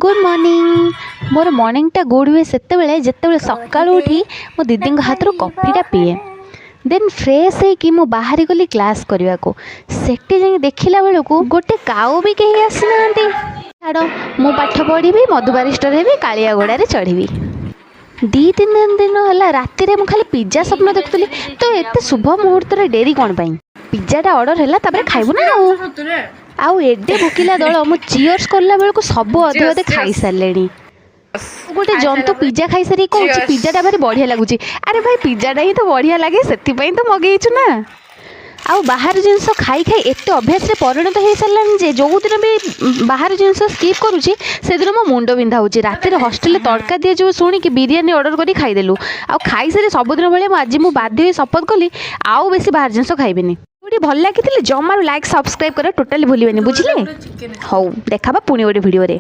Good morning. मोर मॉर्निंगटा good हुए सेतेबेले जेतेबेले सकाळु उठी मो दीदी हाथ कॉफीटा पीए देन फ्रेश होइकी मु बाहरी गली क्लास करने को सेठी जाई देखिला बेलू गोटे काऊ भी कहीं आसी ना छाड़ मु पाठ पढ़ी मधुबारिस्टर हेबी कालिया घोड़े चढ़ी दी तीन दिन है राति रे खाली पिज्जा स्वप्न देखुली तो एत शुभ मुहूर्त डेरी कौन पाई पिज्जाटा ऑर्डर है खाइबू ना आउ एडे भुकिला दल मु चियर्स करला बेलू सब अधे अधे खाई सारे गोटे जंतु पिज्जा खाई सारी कौन पिज्जाटा भारी बढ़िया लगुच अरे भाई पिज्जाटा ही तो बढ़िया लगे से तो मगेचु ना आउ बाहर जिनस खाई खाई एत अभ्यास रे परिणत हो सारे जे जो दिन भी बाहर जिनस स्किप करुँची से दिन मो मुंड बिंधा हो राति हस्टेल तड़का दिए जो शुणिकी बिरियानी ऑर्डर करी खाईदेलु आउ खाई सारी सबुदिन भाई आज मुझे बाध्य शपथ कली आउ बेसी बाहर जिनस खाइबेनी भल लगी जमार लाइक सब्सक्राइब कर टोटाली भूलिए बुझे हौ देखा पुणी गोटे भिडियो रे।